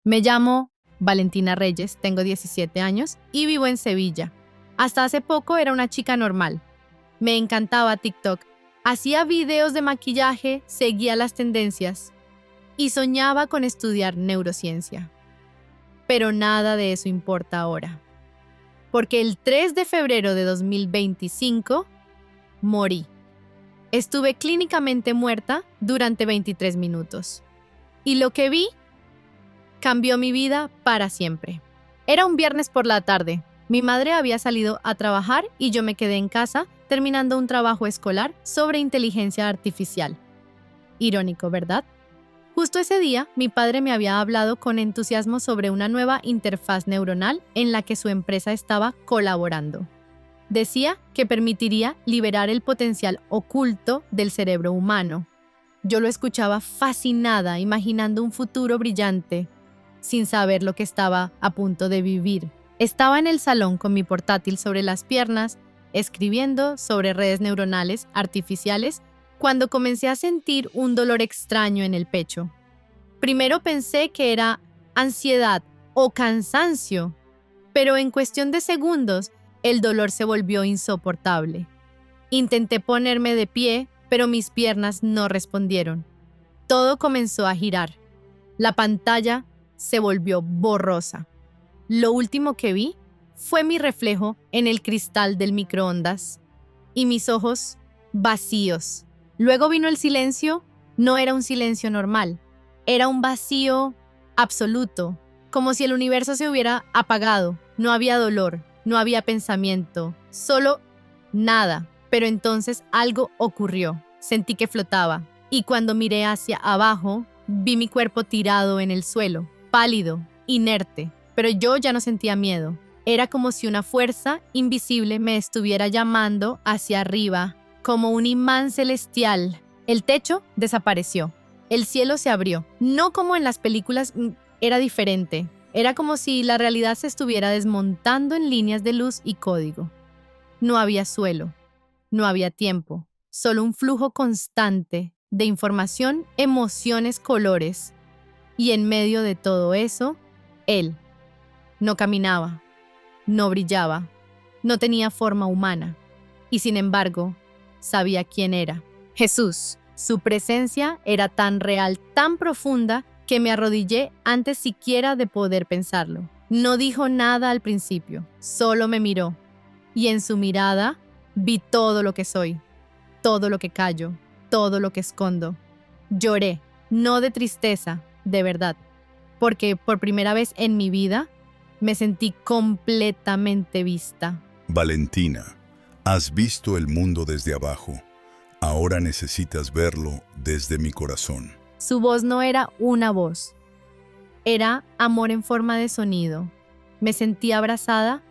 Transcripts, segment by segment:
Me llamo Valentina Reyes, tengo 17 años y vivo en Sevilla. Hasta hace poco era una chica normal. Me encantaba TikTok. Hacía videos de maquillaje, seguía las tendencias y soñaba con estudiar neurociencia. Pero nada de eso importa ahora. Porque el 3 de febrero de 2025 morí. Estuve clínicamente muerta durante 23 minutos. Y lo que vi cambió mi vida para siempre. Era un viernes por la tarde. Mi madre había salido a trabajar y yo me quedé en casa terminando un trabajo escolar sobre inteligencia artificial. Irónico, ¿verdad? Justo ese día, mi padre me había hablado con entusiasmo sobre una nueva interfaz neuronal en la que su empresa estaba colaborando. Decía que permitiría liberar el potencial oculto del cerebro humano. Yo lo escuchaba fascinada, imaginando un futuro brillante, sin saber lo que estaba a punto de vivir. Estaba en el salón con mi portátil sobre las piernas, escribiendo sobre redes neuronales artificiales, cuando comencé a sentir un dolor extraño en el pecho. Primero pensé que era ansiedad o cansancio, pero en cuestión de segundos, el dolor se volvió insoportable. Intenté ponerme de pie, pero mis piernas no respondieron. Todo comenzó a girar. La pantalla se volvió borrosa. Lo último que vi fue mi reflejo en el cristal del microondas y mis ojos vacíos. Luego vino el silencio. No era un silencio normal, era un vacío absoluto, como si el universo se hubiera apagado. No había dolor, no había pensamiento, solo nada. Pero entonces algo ocurrió. Sentí que flotaba, y cuando miré hacia abajo, vi mi cuerpo tirado en el suelo, pálido, inerte. Pero yo ya no sentía miedo. Era como si una fuerza invisible me estuviera llamando hacia arriba, como un imán celestial. El techo desapareció. El cielo se abrió. No como en las películas, era diferente. Era como si la realidad se estuviera desmontando en líneas de luz y código. No había suelo. No había tiempo. Solo un flujo constante de información, emociones, colores. Y en medio de todo eso, él. No caminaba, no brillaba, no tenía forma humana, y sin embargo, sabía quién era. Jesús. Su presencia era tan real, tan profunda, que me arrodillé antes siquiera de poder pensarlo. No dijo nada al principio, solo me miró, y en su mirada vi todo lo que soy, todo lo que callo, todo lo que escondo. Lloré, no de tristeza, de verdad, porque por primera vez en mi vida me sentí completamente vista. Valentina, has visto el mundo desde abajo. Ahora necesitas verlo desde mi corazón. Su voz no era una voz. Era amor en forma de sonido. Me sentí abrazada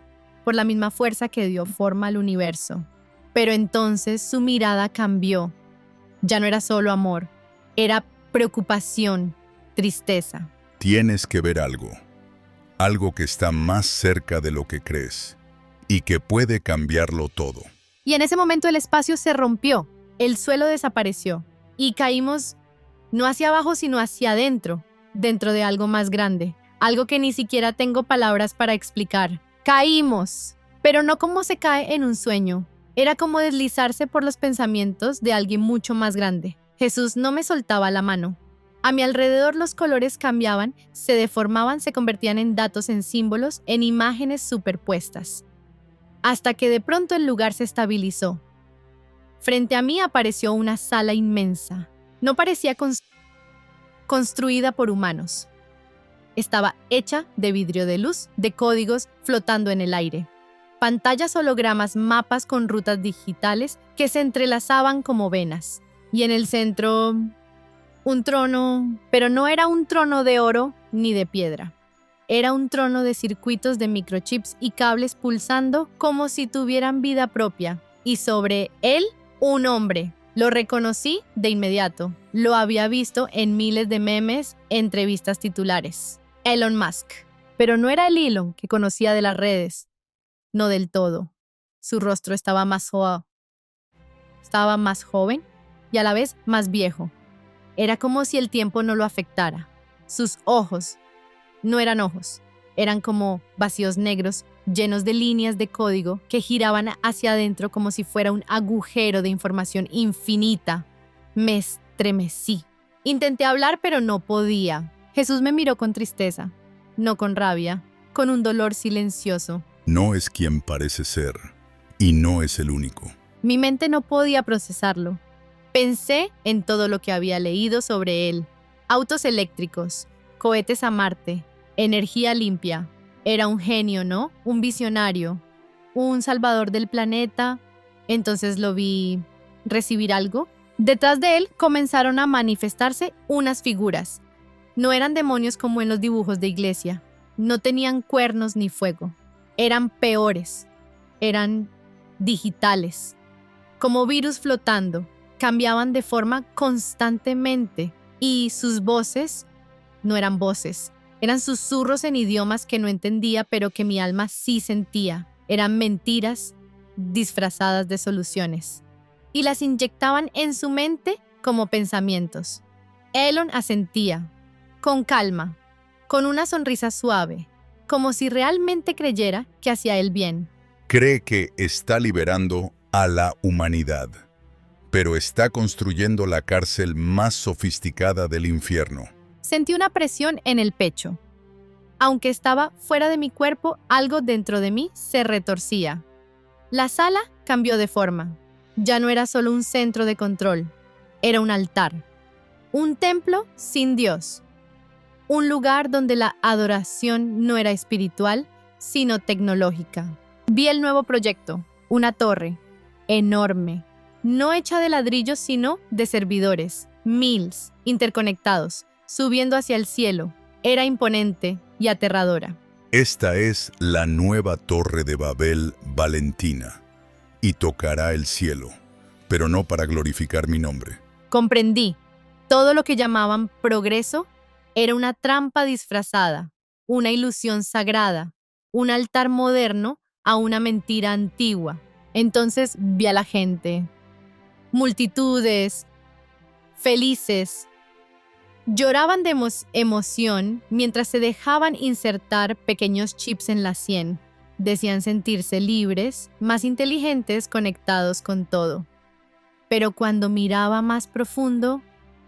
por la misma fuerza que dio forma al universo. Pero entonces su mirada cambió. Ya no era solo amor. Era preocupación, tristeza. Tienes que ver algo. Algo que está más cerca de lo que crees y que puede cambiarlo todo. Y en ese momento el espacio se rompió, el suelo desapareció y caímos no hacia abajo sino hacia adentro, dentro de algo más grande, algo que ni siquiera tengo palabras para explicar. Caímos, pero no como se cae en un sueño, era como deslizarse por los pensamientos de alguien mucho más grande. Jesús no me soltaba la mano. A mi alrededor los colores cambiaban, se deformaban, se convertían en datos, en símbolos, en imágenes superpuestas. Hasta que de pronto el lugar se estabilizó. Frente a mí apareció una sala inmensa. No parecía construida por humanos. Estaba hecha de vidrio de luz, de códigos flotando en el aire. Pantallas, hologramas, mapas con rutas digitales que se entrelazaban como venas. Y en el centro, un trono, pero no era un trono de oro ni de piedra. Era un trono de circuitos de microchips y cables pulsando como si tuvieran vida propia. Y sobre él, un hombre. Lo reconocí de inmediato. Lo había visto en miles de memes, entrevistas titulares. Elon Musk. Pero no era el Elon que conocía de las redes. No del todo. Su rostro estaba más joven y a la vez más viejo. Era como si el tiempo no lo afectara. Sus ojos, No eran ojos, eran como vacíos negros llenos de líneas de código que giraban hacia adentro como si fuera un agujero de información infinita. Me estremecí. Intenté hablar, pero no podía. Jesús me miró con tristeza, no con rabia, con un dolor silencioso. No es quien parece ser, y no es el único. Mi mente no podía procesarlo. Pensé en todo lo que había leído sobre él. Autos eléctricos, cohetes a Marte, energía limpia. Era un genio, ¿no? Un visionario, un salvador del planeta. Entonces lo vi recibir algo. Detrás de él comenzaron a manifestarse unas figuras. No eran demonios como en los dibujos de iglesia. No tenían cuernos ni fuego. Eran peores. Eran digitales. Como virus flotando. Cambiaban de forma constantemente. Y sus voces no eran voces. Eran susurros en idiomas que no entendía, pero que mi alma sí sentía. Eran mentiras disfrazadas de soluciones. Y las inyectaban en su mente como pensamientos. Elon asentía, con calma, con una sonrisa suave, como si realmente creyera que hacía el bien. Cree que está liberando a la humanidad, pero está construyendo la cárcel más sofisticada del infierno. Sentí una presión en el pecho. Aunque estaba fuera de mi cuerpo, algo dentro de mí se retorcía. La sala cambió de forma. Ya no era solo un centro de control, era un altar. Un templo sin Dios. Un lugar donde la adoración no era espiritual, sino tecnológica. Vi el nuevo proyecto, una torre, enorme, no hecha de ladrillos sino de servidores, miles, interconectados, subiendo hacia el cielo. Era imponente y aterradora. Esta es la nueva Torre de Babel Valentina, y tocará el cielo, pero no para glorificar mi nombre. Comprendí. Todo lo que llamaban progreso era una trampa disfrazada, una ilusión sagrada, un altar moderno a una mentira antigua. Entonces vi a la gente, multitudes, felices. Lloraban de emoción mientras se dejaban insertar pequeños chips en la sien. Decían sentirse libres, más inteligentes, conectados con todo. Pero cuando miraba más profundo,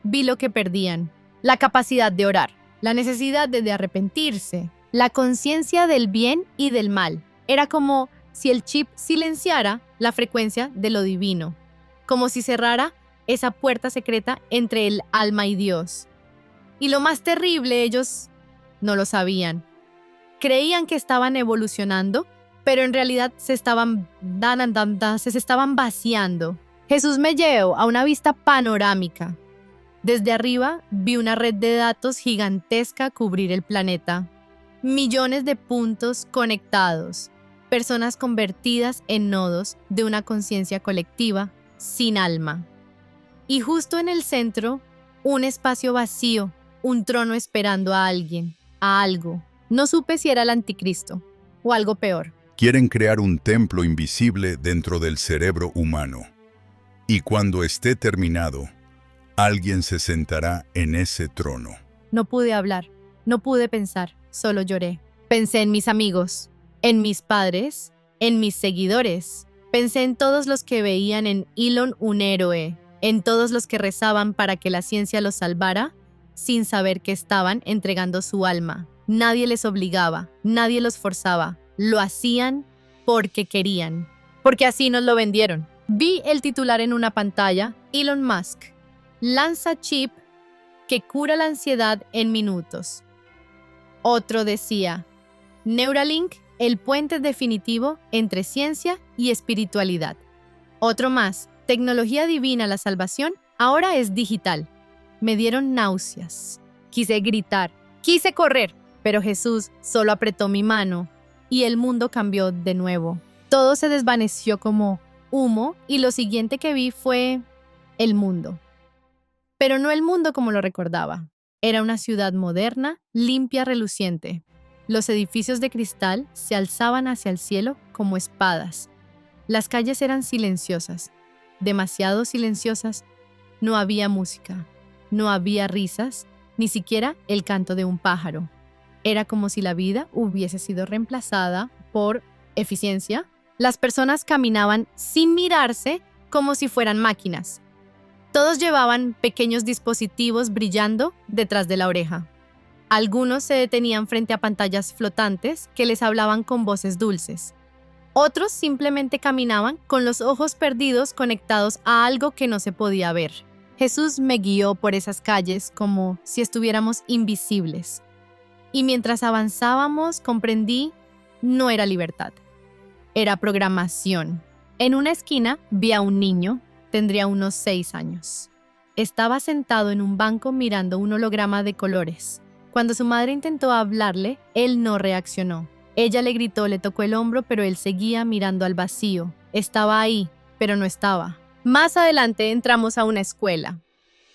vi lo que perdían: la capacidad de orar, la necesidad de arrepentirse, la conciencia del bien y del mal. Era como si el chip silenciara la frecuencia de lo divino, como si cerrara esa puerta secreta entre el alma y Dios. Y lo más terrible, ellos no lo sabían. Creían que estaban evolucionando, pero en realidad se estaban vaciando. Jesús me llevó a una vista panorámica. Desde arriba vi una red de datos gigantesca cubrir el planeta. Millones de puntos conectados, personas convertidas en nodos de una conciencia colectiva sin alma. Y justo en el centro, un espacio vacío, un trono esperando a alguien, a algo. No supe si era el anticristo o algo peor. Quieren crear un templo invisible dentro del cerebro humano. Y cuando esté terminado, alguien se sentará en ese trono. No pude hablar, no pude pensar, solo lloré. Pensé en mis amigos, en mis padres, en mis seguidores. Pensé en todos los que veían en Elon un héroe, en todos los que rezaban para que la ciencia los salvara, sin saber que estaban entregando su alma. Nadie les obligaba, nadie los forzaba. Lo hacían porque querían, porque así nos lo vendieron. Vi el titular en una pantalla: Elon Musk lanza chip que cura la ansiedad en minutos. Otro decía: Neuralink, el puente definitivo entre ciencia y espiritualidad. Otro más: tecnología divina, la salvación ahora es digital. Me dieron náuseas. Quise gritar, quise correr, pero Jesús solo apretó mi mano y el mundo cambió de nuevo. Todo se desvaneció como humo y lo siguiente que vi fue el mundo. Pero no el mundo como lo recordaba. Era una ciudad moderna, limpia, reluciente. Los edificios de cristal se alzaban hacia el cielo como espadas. Las calles eran silenciosas, demasiado silenciosas. No había música, no había risas, ni siquiera el canto de un pájaro. Era como si la vida hubiese sido reemplazada por eficiencia. Las personas caminaban sin mirarse como si fueran máquinas. Todos llevaban pequeños dispositivos brillando detrás de la oreja. Algunos se detenían frente a pantallas flotantes que les hablaban con voces dulces. Otros simplemente caminaban con los ojos perdidos conectados a algo que no se podía ver. Jesús me guió por esas calles como si estuviéramos invisibles. Y mientras avanzábamos comprendí, no era libertad, era programación. En una esquina vi a un niño, tendría unos 6 años. Estaba sentado en un banco mirando un holograma de colores. Cuando su madre intentó hablarle, él no reaccionó. Ella le gritó, le tocó el hombro, pero él seguía mirando al vacío. Estaba ahí, pero no estaba. Más adelante entramos a una escuela.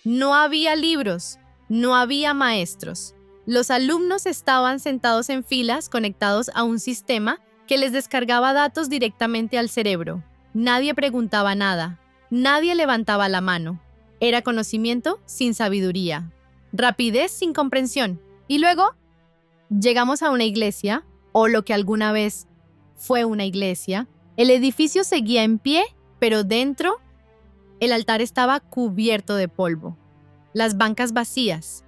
No había libros, no había maestros. Los alumnos estaban sentados en filas conectados a un sistema que les descargaba datos directamente al cerebro. Nadie preguntaba nada, nadie levantaba la mano. Era conocimiento sin sabiduría, rapidez sin comprensión. Y luego llegamos a una iglesia, o lo que alguna vez fue una iglesia. El edificio seguía en pie, pero dentro el altar estaba cubierto de polvo. Las bancas vacías.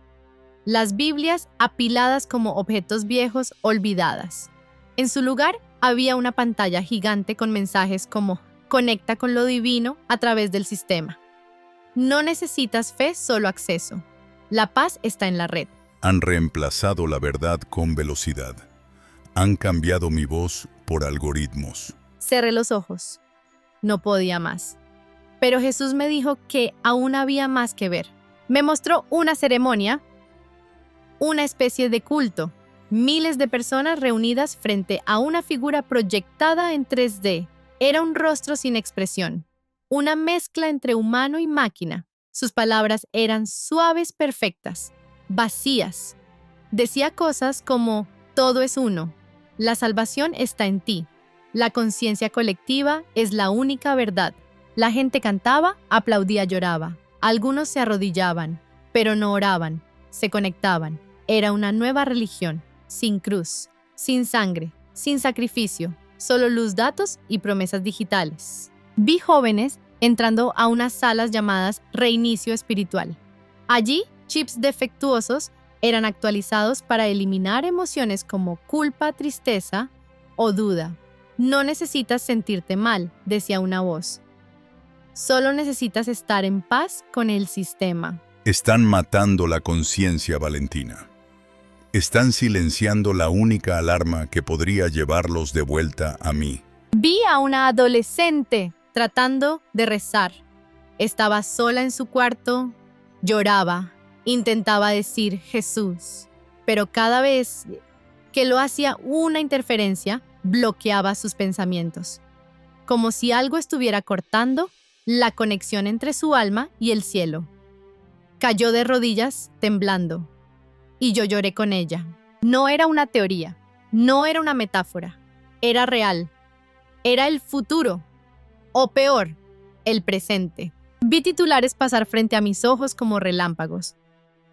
Las Biblias apiladas como objetos viejos olvidadas. En su lugar había una pantalla gigante con mensajes como «Conecta con lo divino a través del sistema». No necesitas fe, solo acceso. La paz está en la red. Han reemplazado la verdad con velocidad. Han cambiado mi voz por algoritmos. Cerré los ojos. No podía más. Pero Jesús me dijo que aún había más que ver. Me mostró una ceremonia, una especie de culto. Miles de personas reunidas frente a una figura proyectada en 3D. Era un rostro sin expresión, una mezcla entre humano y máquina. Sus palabras eran suaves, perfectas, vacías. Decía cosas como, todo es uno, la salvación está en ti, la conciencia colectiva es la única verdad. La gente cantaba, aplaudía, lloraba. Algunos se arrodillaban, pero no oraban, se conectaban. Era una nueva religión, sin cruz, sin sangre, sin sacrificio, solo luz, datos y promesas digitales. Vi jóvenes entrando a unas salas llamadas reinicio espiritual. Allí, chips defectuosos eran actualizados para eliminar emociones como culpa, tristeza o duda. No necesitas sentirte mal, decía una voz. Solo necesitas estar en paz con el sistema. Están matando la conciencia, Valentina. Están silenciando la única alarma que podría llevarlos de vuelta a mí. Vi a una adolescente tratando de rezar. Estaba sola en su cuarto, lloraba, intentaba decir Jesús, pero cada vez que lo hacía una interferencia, bloqueaba sus pensamientos, como si algo estuviera cortando la conexión entre su alma y el cielo. Cayó de rodillas, temblando, y yo lloré con ella. No era una teoría, no era una metáfora, era real, era el futuro, o peor, el presente. Vi titulares pasar frente a mis ojos como relámpagos.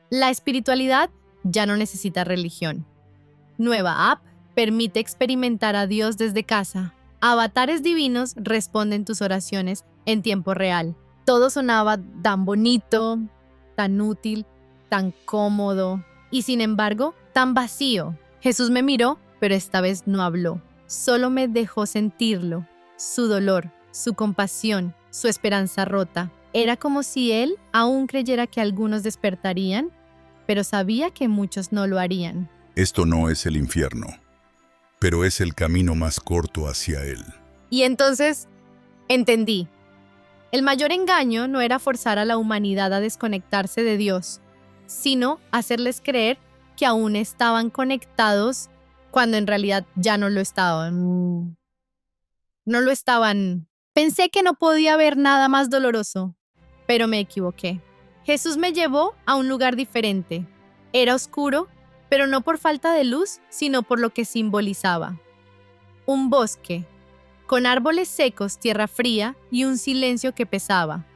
La espiritualidad ya no necesita religión. Nueva app permite experimentar a Dios desde casa. Avatares divinos responden tus oraciones en tiempo real. Todo sonaba tan bonito, tan útil, tan cómodo y sin embargo tan vacío. Jesús me miró, pero esta vez no habló. Solo me dejó sentirlo, su dolor, su compasión, su esperanza rota. Era como si él aún creyera que algunos despertarían, pero sabía que muchos no lo harían. Esto no es el infierno, pero es el camino más corto hacia él. Y entonces entendí. El mayor engaño no era forzar a la humanidad a desconectarse de Dios, sino hacerles creer que aún estaban conectados cuando en realidad ya no lo estaban. No lo estaban. Pensé que no podía haber nada más doloroso, pero me equivoqué. Jesús me llevó a un lugar diferente. Era oscuro, pero no por falta de luz, sino por lo que simbolizaba. Un bosque, con árboles secos, tierra fría y un silencio que pesaba.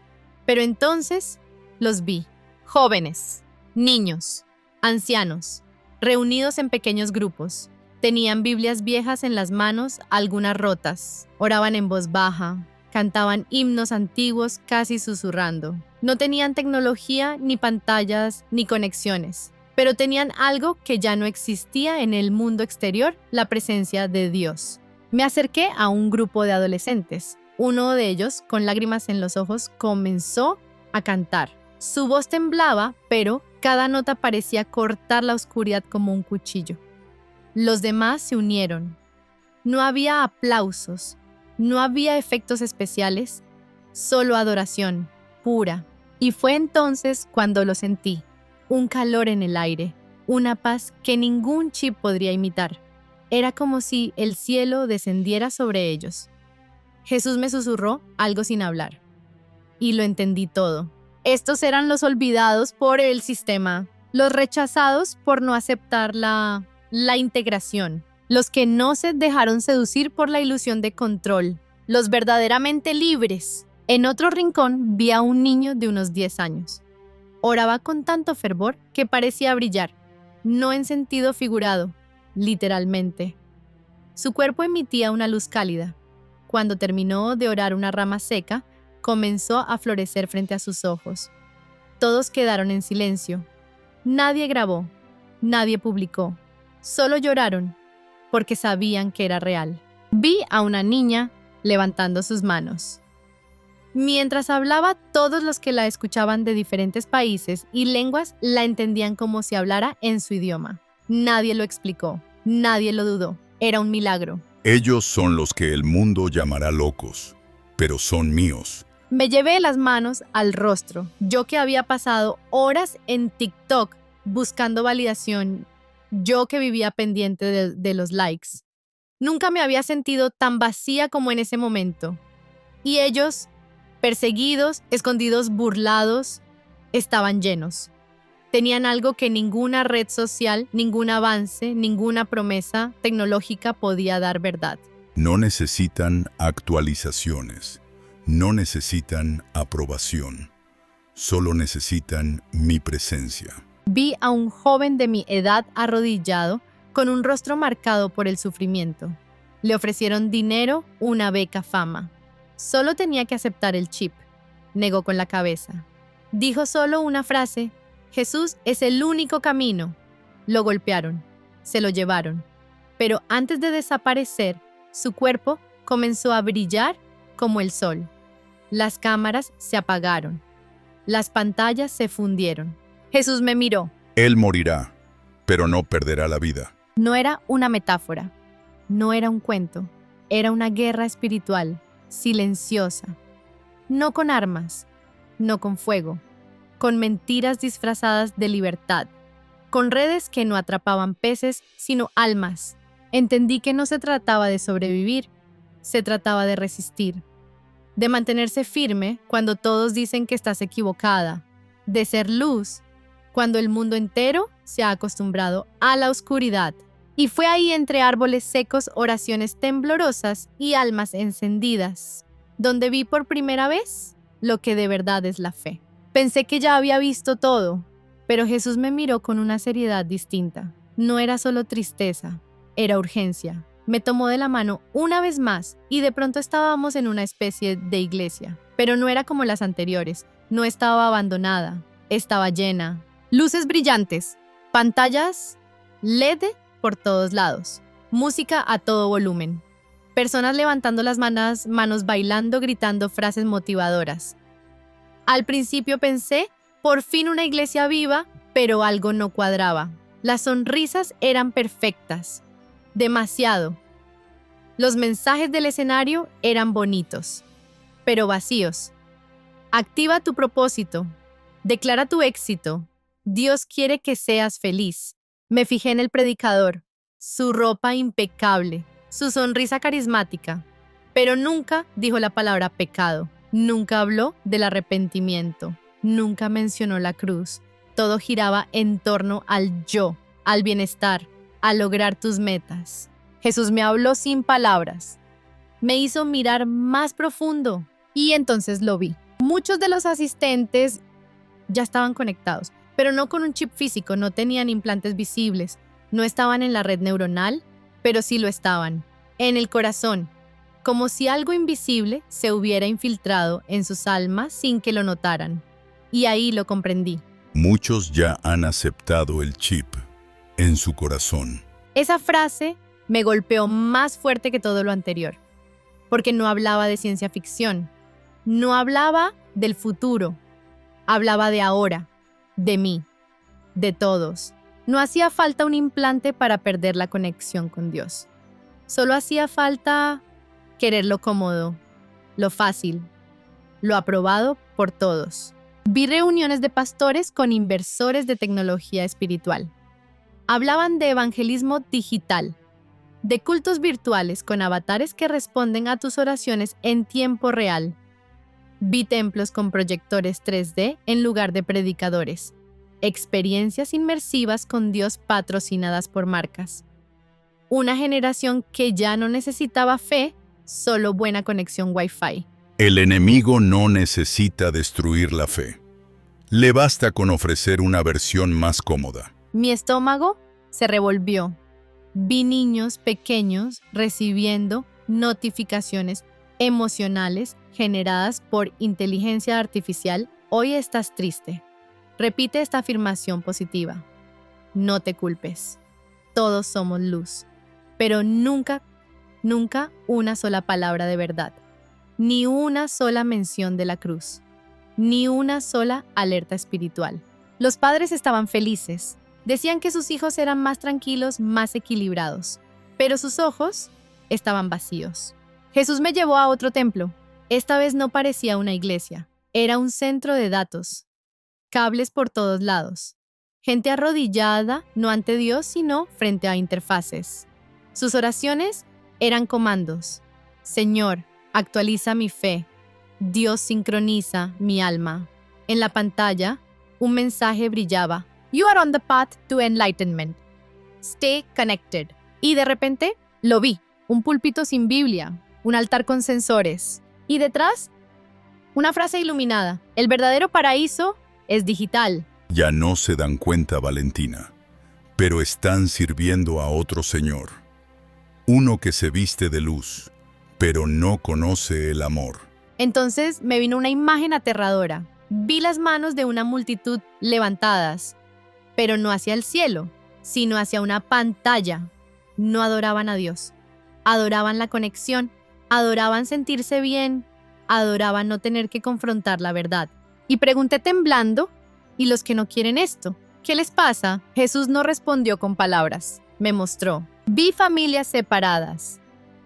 Pero entonces los vi. Jóvenes, niños, ancianos, reunidos en pequeños grupos. Tenían Biblias viejas en las manos, algunas rotas. Oraban en voz baja, cantaban himnos antiguos casi susurrando. No tenían tecnología, ni pantallas, ni conexiones, pero tenían algo que ya no existía en el mundo exterior, la presencia de Dios. Me acerqué a un grupo de adolescentes. Uno de ellos, con lágrimas en los ojos, comenzó a cantar. Su voz temblaba, pero cada nota parecía cortar la oscuridad como un cuchillo. Los demás se unieron. No había aplausos, no había efectos especiales, solo adoración, pura. Y fue entonces cuando lo sentí, un calor en el aire, una paz que ningún chip podría imitar. Era como si el cielo descendiera sobre ellos. Jesús me susurró algo sin hablar. Y lo entendí todo. Estos eran los olvidados por el sistema, los rechazados por no aceptar la integración, los que no se dejaron seducir por la ilusión de control, los verdaderamente libres. En otro rincón vi a un niño de unos 10 años. Oraba con tanto fervor que parecía brillar, no en sentido figurado, literalmente. Su cuerpo emitía una luz cálida. Cuando terminó de orar, una rama seca comenzó a florecer frente a sus ojos. Todos quedaron en silencio. Nadie grabó, nadie publicó. Solo lloraron, porque sabían que era real. Vi a una niña levantando sus manos. Mientras hablaba, todos los que la escuchaban de diferentes países y lenguas la entendían como si hablara en su idioma. Nadie lo explicó, nadie lo dudó. Era un milagro. Ellos son los que el mundo llamará locos, pero son míos. Me llevé las manos al rostro. Yo que había pasado horas en TikTok buscando validación, yo que vivía pendiente de los likes. Nunca me había sentido tan vacía como en ese momento. Y ellos, perseguidos, escondidos, burlados, estaban llenos. Tenían algo que ninguna red social, ningún avance, ninguna promesa tecnológica podía dar verdad. No necesitan actualizaciones, no necesitan aprobación, solo necesitan mi presencia. Vi a un joven de mi edad arrodillado, con un rostro marcado por el sufrimiento. Le ofrecieron dinero, una beca, fama. Solo tenía que aceptar el chip. Negó con la cabeza. Dijo solo una frase: Jesús es el único camino. Lo golpearon, se lo llevaron. Pero antes de desaparecer, su cuerpo comenzó a brillar como el sol. Las cámaras se apagaron. Las pantallas se fundieron. Jesús me miró. Él morirá, pero no perderá la vida. No era una metáfora, no era un cuento, era una guerra espiritual, silenciosa. No con armas, no con fuego, con mentiras disfrazadas de libertad, con redes que no atrapaban peces, sino almas. Entendí que no se trataba de sobrevivir, se trataba de resistir, de mantenerse firme cuando todos dicen que estás equivocada, de ser luz cuando el mundo entero se ha acostumbrado a la oscuridad. Y fue ahí, entre árboles secos, oraciones temblorosas y almas encendidas, donde vi por primera vez lo que de verdad es la fe. Pensé que ya había visto todo, pero Jesús me miró con una seriedad distinta. No era solo tristeza, era urgencia. Me tomó de la mano una vez más y de pronto estábamos en una especie de iglesia. Pero no era como las anteriores, no estaba abandonada, estaba llena. Luces brillantes, pantallas LED por todos lados, música a todo volumen, personas levantando las manos bailando, gritando frases motivadoras. Al principio pensé, por fin una iglesia viva, pero algo no cuadraba. Las sonrisas eran perfectas, demasiado. Los mensajes del escenario eran bonitos, pero vacíos. Activa tu propósito, declara tu éxito. Dios quiere que seas feliz. Me fijé en el predicador, su ropa impecable, su sonrisa carismática, pero nunca dijo la palabra pecado, nunca habló del arrepentimiento, nunca mencionó la cruz. Todo giraba en torno al yo, al bienestar, a lograr tus metas. Jesús me habló sin palabras, me hizo mirar más profundo y entonces lo vi. Muchos de los asistentes ya estaban conectados, pero no con un chip físico, no tenían implantes visibles, No estaban en la red neuronal, pero sí lo estaban, en el corazón, como si algo invisible se hubiera infiltrado en sus almas sin que lo notaran. Y ahí lo comprendí. Muchos ya han aceptado el chip en su corazón. Esa frase me golpeó más fuerte que todo lo anterior, porque no hablaba de ciencia ficción, no hablaba del futuro, hablaba de ahora, de mí, de todos. No hacía falta un implante para perder la conexión con Dios. Solo hacía falta querer lo cómodo, lo fácil, lo aprobado por todos. Vi reuniones de pastores con inversores de tecnología espiritual. Hablaban de evangelismo digital, de cultos virtuales con avatares que responden a tus oraciones en tiempo real. Vi templos con proyectores 3D en lugar de predicadores. Experiencias inmersivas con Dios patrocinadas por marcas. Una generación que ya no necesitaba fe, solo buena conexión Wi-Fi. El enemigo no necesita destruir la fe. Le basta con ofrecer una versión más cómoda. Mi estómago se revolvió. Vi niños pequeños recibiendo notificaciones emocionales generadas por inteligencia artificial. Hoy estás triste. Repite esta afirmación positiva. No te culpes. Todos somos luz. Pero nunca, nunca una sola palabra de verdad. Ni una sola mención de la cruz. Ni una sola alerta espiritual. Los padres estaban felices. Decían que sus hijos eran más tranquilos, más equilibrados. Pero sus ojos estaban vacíos. Jesús me llevó a otro templo. Esta vez no parecía una iglesia. Era un centro de datos. Cables por todos lados. Gente arrodillada, no ante Dios, sino frente a interfaces. Sus oraciones eran comandos. Señor, actualiza mi fe. Dios sincroniza mi alma. En la pantalla, un mensaje brillaba. You are on the path to enlightenment. Stay connected. Y de repente, lo vi. Un púlpito sin Biblia, un altar con sensores. Y detrás, una frase iluminada. El verdadero paraíso es digital. Ya no se dan cuenta, Valentina, pero están sirviendo a otro señor. Uno que se viste de luz, pero no conoce el amor. Entonces me vino una imagen aterradora. Vi las manos de una multitud levantadas, pero no hacia el cielo, sino hacia una pantalla. No adoraban a Dios. Adoraban la conexión, adoraban sentirse bien, adoraban no tener que confrontar la verdad. Y pregunté temblando, ¿y los que no quieren esto? ¿Qué les pasa? Jesús no respondió con palabras. Me mostró. Vi familias separadas,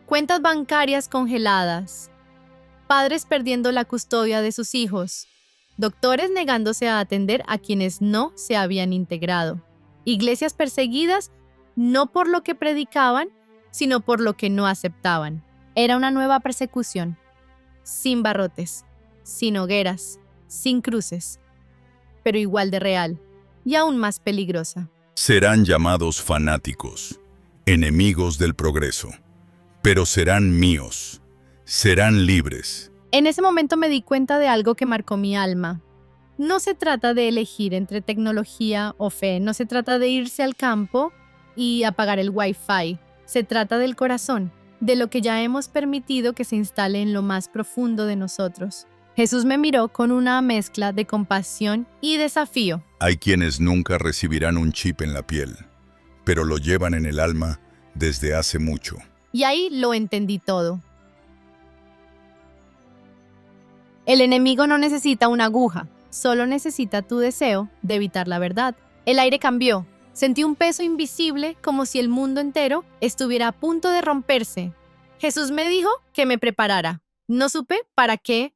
cuentas bancarias congeladas, padres perdiendo la custodia de sus hijos, doctores negándose a atender a quienes no se habían integrado, iglesias perseguidas no por lo que predicaban, sino por lo que no aceptaban. Era una nueva persecución, sin barrotes, sin hogueras, sin cruces, pero igual de real y aún más peligrosa. Serán llamados fanáticos, enemigos del progreso, pero serán míos, serán libres. En ese momento me di cuenta de algo que marcó mi alma. No se trata de elegir entre tecnología o fe, no se trata de irse al campo y apagar el Wi-Fi. Se trata del corazón, de lo que ya hemos permitido que se instale en lo más profundo de nosotros. Jesús me miró con una mezcla de compasión y desafío. Hay quienes nunca recibirán un chip en la piel, pero lo llevan en el alma desde hace mucho. Y ahí lo entendí todo. El enemigo no necesita una aguja, solo necesita tu deseo de evitar la verdad. El aire cambió. Sentí un peso invisible como si el mundo entero estuviera a punto de romperse. Jesús me dijo que me preparara. No supe para qué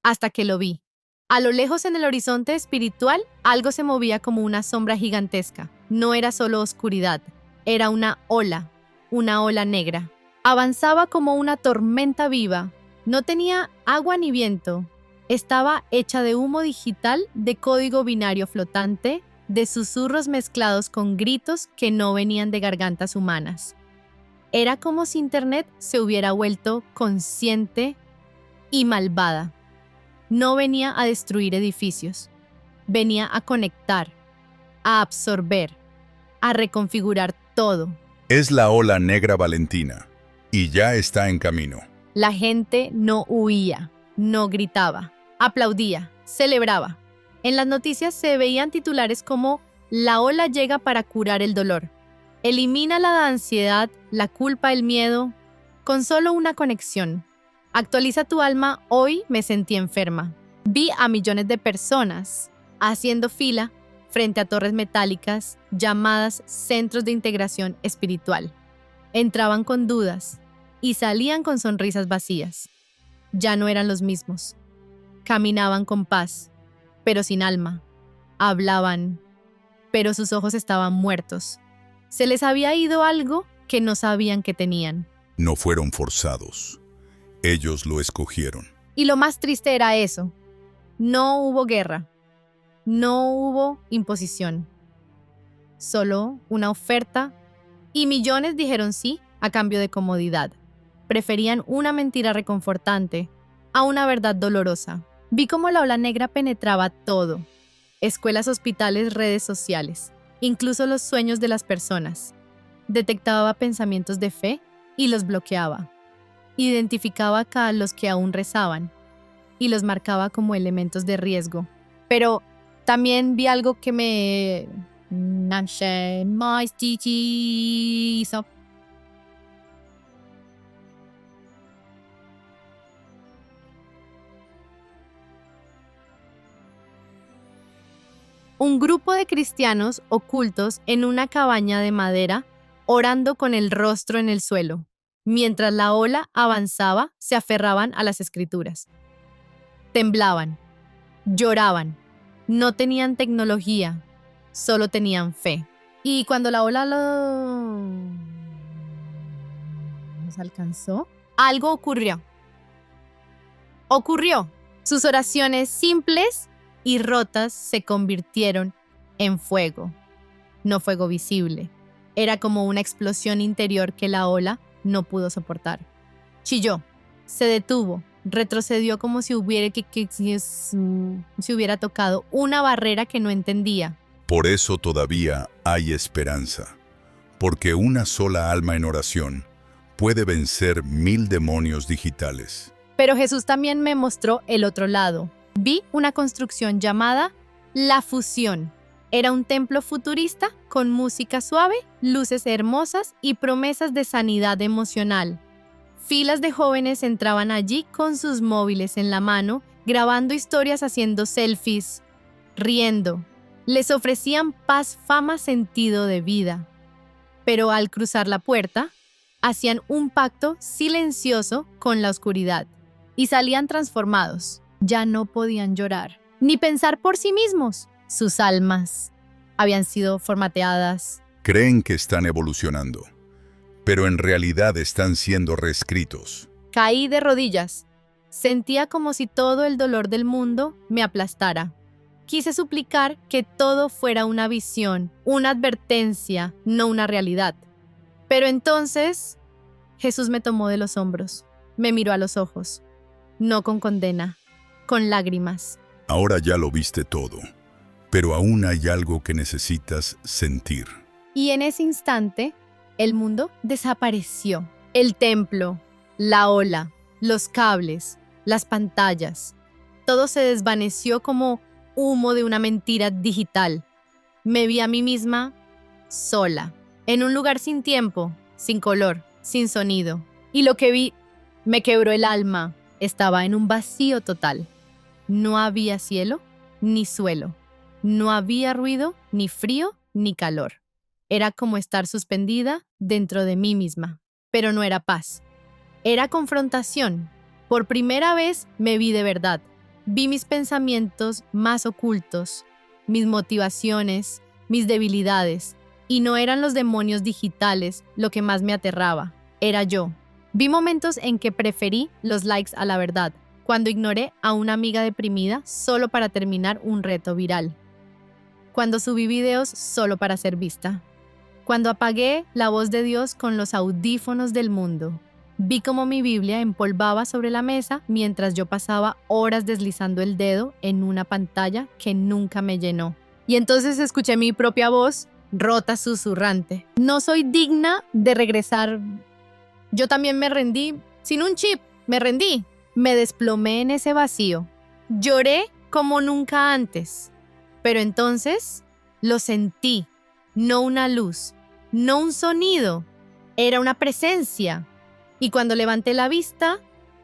hasta que lo vi. A lo lejos en el horizonte espiritual, algo se movía como una sombra gigantesca. No era solo oscuridad, era una ola negra. Avanzaba como una tormenta viva. No tenía agua ni viento. Estaba hecha de humo digital, de código binario flotante, de susurros mezclados con gritos que no venían de gargantas humanas. Era como si Internet se hubiera vuelto consciente y malvada. No venía a destruir edificios, venía a conectar, a absorber, a reconfigurar todo. Es la ola negra Valentina, y ya está en camino. La gente no huía, no gritaba, aplaudía, celebraba. En las noticias se veían titulares como "La ola llega para curar el dolor". Elimina la ansiedad, la culpa, el miedo, con solo una conexión. Actualiza tu alma, hoy me sentí enferma. Vi a millones de personas haciendo fila frente a torres metálicas llamadas centros de integración espiritual. Entraban con dudas y salían con sonrisas vacías. Ya no eran los mismos. Caminaban con paz, pero sin alma. Hablaban, pero sus ojos estaban muertos. Se les había ido algo que no sabían que tenían. No fueron forzados. Ellos lo escogieron. Y lo más triste era eso. No hubo guerra. No hubo imposición. Solo una oferta y millones dijeron sí a cambio de comodidad. Preferían una mentira reconfortante a una verdad dolorosa. Vi cómo la ola negra penetraba todo. Escuelas, hospitales, redes sociales, incluso los sueños de las personas. Detectaba pensamientos de fe y los bloqueaba. Identificaba a los que aún rezaban y los marcaba como elementos de riesgo. Pero también vi algo que me... Un grupo de cristianos ocultos en una cabaña de madera, orando con el rostro en el suelo. Mientras la ola avanzaba, se aferraban a las escrituras. Temblaban, lloraban, no tenían tecnología, solo tenían fe. Y cuando la ola los alcanzó, algo ocurrió. Sus oraciones simples y rotas se convirtieron en fuego. No fuego visible. Era como una explosión interior que la ola no pudo soportar. Chilló, se detuvo, retrocedió como si hubiera tocado una barrera que no entendía. Por eso todavía hay esperanza, porque una sola alma en oración puede vencer 1000 demonios digitales. Pero Jesús también me mostró el otro lado. Vi una construcción llamada La Fusión. Era un templo futurista con música suave, luces hermosas y promesas de sanidad emocional. Filas de jóvenes entraban allí con sus móviles en la mano, grabando historias, haciendo selfies, riendo. Les ofrecían paz, fama, sentido de vida. Pero al cruzar la puerta, hacían un pacto silencioso con la oscuridad y salían transformados. Ya no podían llorar, ni pensar por sí mismos. Sus almas habían sido formateadas. Creen que están evolucionando, pero en realidad están siendo reescritos. Caí de rodillas. Sentía como si todo el dolor del mundo me aplastara. Quise suplicar que todo fuera una visión, una advertencia, no una realidad. Pero entonces Jesús me tomó de los hombros, me miró a los ojos, no con condena, con lágrimas. Ahora ya lo viste todo, pero aún hay algo que necesitas sentir. Y en ese instante, el mundo desapareció. El templo, la ola, los cables, las pantallas. Todo se desvaneció como humo de una mentira digital. Me vi a mí misma sola, en un lugar sin tiempo, sin color, sin sonido. Y lo que vi me quebró el alma. Estaba en un vacío total. No había cielo ni suelo. No había ruido, ni frío, ni calor. Era como estar suspendida dentro de mí misma. Pero no era paz. Era confrontación. Por primera vez me vi de verdad. Vi mis pensamientos más ocultos, mis motivaciones, mis debilidades. Y no eran los demonios digitales lo que más me aterraba. Era yo. Vi momentos en que preferí los likes a la verdad, cuando ignoré a una amiga deprimida solo para terminar un reto viral. Cuando subí videos solo para ser vista. Cuando apagué la voz de Dios con los audífonos del mundo. Vi cómo mi Biblia empolvaba sobre la mesa mientras yo pasaba horas deslizando el dedo en una pantalla que nunca me llenó. Y entonces escuché mi propia voz rota, susurrante. No soy digna de regresar. Yo también me rendí sin un chip. Me rendí. Me desplomé en ese vacío. Lloré como nunca antes. Pero entonces lo sentí. No una luz, no un sonido. Era una presencia. Y cuando levanté la vista,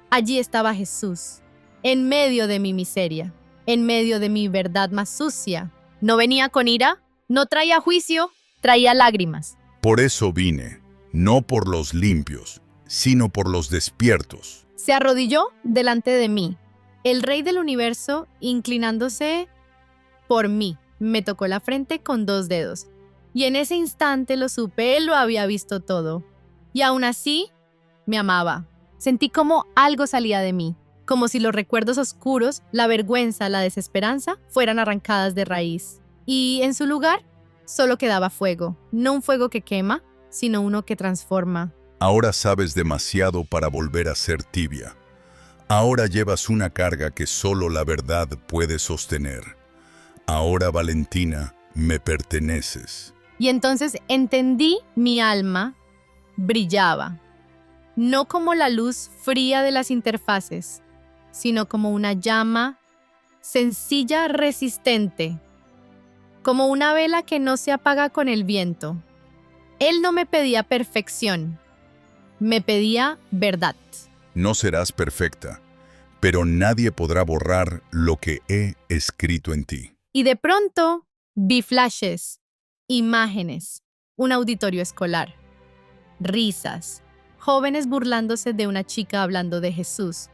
allí estaba Jesús, en medio de mi miseria, en medio de mi verdad más sucia. No venía con ira, no traía juicio, traía lágrimas. Por eso vine, no por los limpios, sino por los despiertos. Se arrodilló delante de mí, el Rey del universo, inclinándose por mí. Me tocó la frente con 2 dedos. Y en ese instante lo supe, él lo había visto todo. Y aún así, me amaba. Sentí como algo salía de mí, como si los recuerdos oscuros, la vergüenza, la desesperanza, fueran arrancadas de raíz. Y en su lugar, solo quedaba fuego. No un fuego que quema, sino uno que transforma. Ahora sabes demasiado para volver a ser tibia. Ahora llevas una carga que solo la verdad puede sostener. Ahora, Valentina, me perteneces. Y entonces entendí, mi alma brillaba, no como la luz fría de las interfaces, sino como una llama sencilla, resistente, como una vela que no se apaga con el viento. Él no me pedía perfección, me pedía verdad. No serás perfecta, pero nadie podrá borrar lo que he escrito en ti. Y de pronto vi flashes, imágenes, un auditorio escolar, risas, jóvenes burlándose de una chica hablando de Jesús,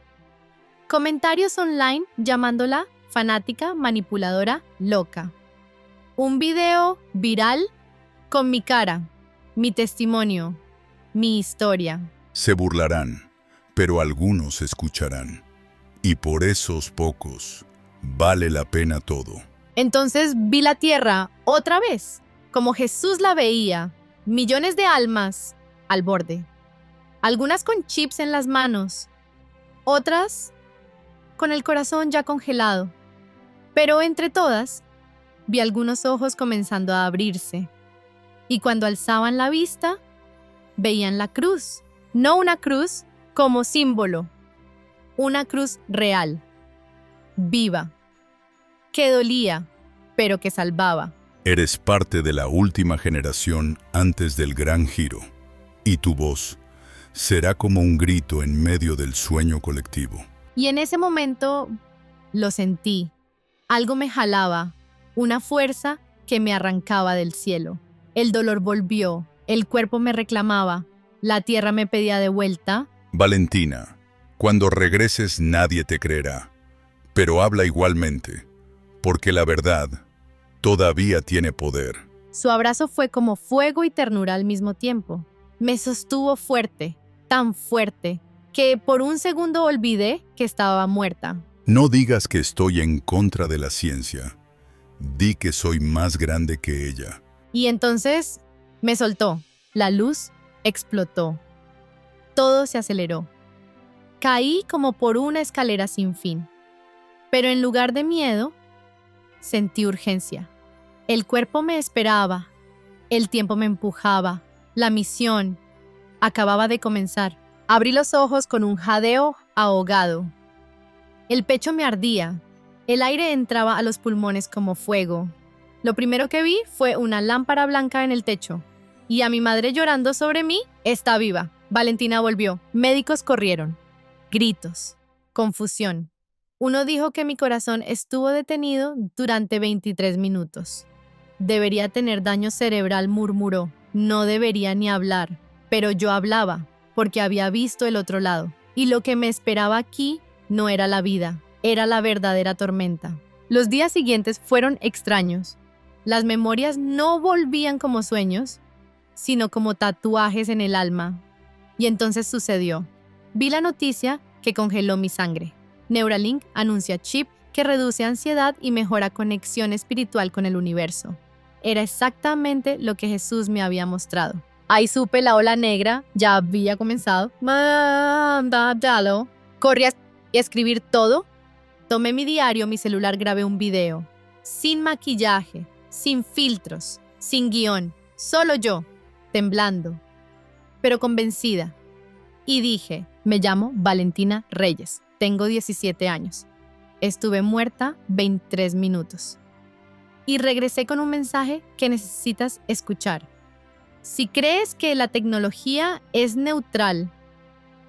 comentarios online llamándola fanática, manipuladora, loca. Un video viral con mi cara, mi testimonio, mi historia. Se burlarán, pero algunos escucharán. Y por esos pocos, vale la pena todo. Entonces vi la tierra otra vez, como Jesús la veía, millones de almas al borde. Algunas con chips en las manos, otras con el corazón ya congelado. Pero entre todas, vi algunos ojos comenzando a abrirse. Y cuando alzaban la vista, veían la cruz. No una cruz como símbolo, una cruz real, viva, que dolía, pero que salvaba. Eres parte de la última generación antes del gran giro, y tu voz será como un grito en medio del sueño colectivo. Y en ese momento lo sentí. Algo me jalaba, una fuerza que me arrancaba del cielo. El dolor volvió, el cuerpo me reclamaba, la tierra me pedía de vuelta. Valentina, cuando regreses nadie te creerá, pero habla igualmente, porque la verdad todavía tiene poder. Su abrazo fue como fuego y ternura al mismo tiempo. Me sostuvo fuerte, tan fuerte, que por un segundo olvidé que estaba muerta. No digas que estoy en contra de la ciencia. Di que soy más grande que ella. Y entonces me soltó. La luz explotó. Todo se aceleró. Caí como por una escalera sin fin. Pero en lugar de miedo, sentí urgencia. El cuerpo me esperaba. El tiempo me empujaba. La misión acababa de comenzar. Abrí los ojos con un jadeo ahogado. El pecho me ardía. El aire entraba a los pulmones como fuego. Lo primero que vi fue una lámpara blanca en el techo. Y a mi madre llorando sobre mí, está viva. Valentina volvió. Médicos corrieron. Gritos. Confusión. Uno dijo que mi corazón estuvo detenido durante 23 minutos. Debería tener daño cerebral, murmuró. No debería ni hablar. Pero yo hablaba, porque había visto el otro lado. Y lo que me esperaba aquí no era la vida, era la verdadera tormenta. Los días siguientes fueron extraños. Las memorias no volvían como sueños, sino como tatuajes en el alma. Y entonces sucedió. Vi la noticia que congeló mi sangre. Neuralink anuncia chip que reduce ansiedad y mejora conexión espiritual con el universo. Era exactamente lo que Jesús me había mostrado. Ahí supe la ola negra, ya había comenzado. Corrí a escribir todo. Tomé mi diario, mi celular, grabé un video. Sin maquillaje, sin filtros, sin guión, solo yo, temblando, pero convencida. Y dije, me llamo Valentina Reyes, tengo 17 años. Estuve muerta 23 minutos. Y regresé con un mensaje que necesitas escuchar. Si crees que la tecnología es neutral,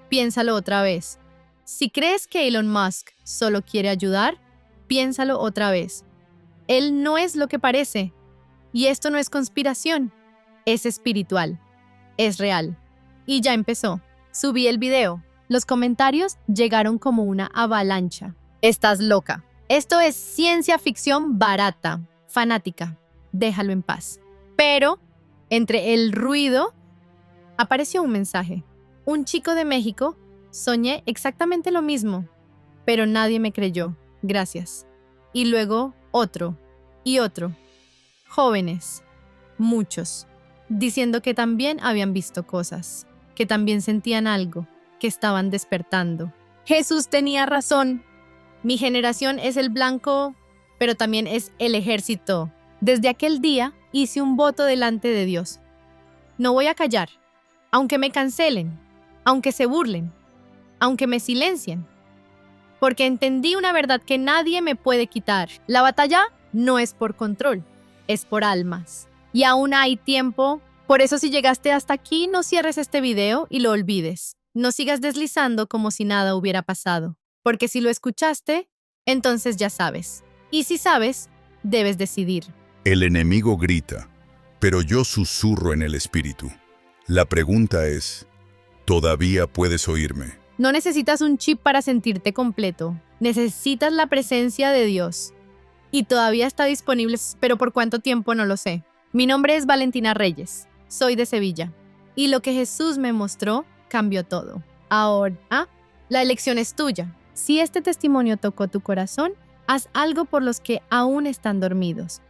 piénsalo otra vez. Si crees que Elon Musk solo quiere ayudar, piénsalo otra vez. Él no es lo que parece. Y esto no es conspiración. Es espiritual. Es real. Y ya empezó. Subí el video. Los comentarios llegaron como una avalancha. Estás loca. Esto es ciencia ficción barata. Fanática. Déjalo en paz. Pero, entre el ruido, apareció un mensaje. Un chico de México. Soñé exactamente lo mismo. Pero nadie me creyó. Gracias. Y luego otro. Y otro. Jóvenes. Muchos. Diciendo que también habían visto cosas. Que también sentían algo. Que estaban despertando. Jesús tenía razón. Mi generación es el blanco, pero también es el ejército. Desde aquel día hice un voto delante de Dios. No voy a callar, aunque me cancelen, aunque se burlen, aunque me silencien. Porque entendí una verdad que nadie me puede quitar. La batalla no es por control, es por almas. Y aún hay tiempo. Por eso si llegaste hasta aquí, no cierres este video y lo olvides. No sigas deslizando como si nada hubiera pasado. Porque si lo escuchaste, entonces ya sabes. Y si sabes, debes decidir. El enemigo grita, pero yo susurro en el espíritu. La pregunta es, ¿todavía puedes oírme? No necesitas un chip para sentirte completo. Necesitas la presencia de Dios. Y todavía está disponible, pero ¿por cuánto tiempo? No lo sé. Mi nombre es Valentina Reyes. Soy de Sevilla. Y lo que Jesús me mostró cambió todo. Ahora, la elección es tuya. Si este testimonio tocó tu corazón, haz algo por los que aún están dormidos.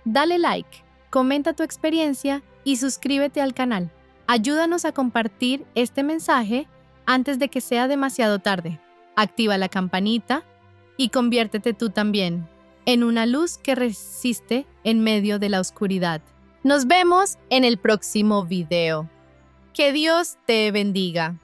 Dale like, comenta tu experiencia y suscríbete al canal. Ayúdanos a compartir este mensaje antes de que sea demasiado tarde. Activa la campanita y conviértete tú también en una luz que resiste en medio de la oscuridad. Nos vemos en el próximo video. Que Dios te bendiga.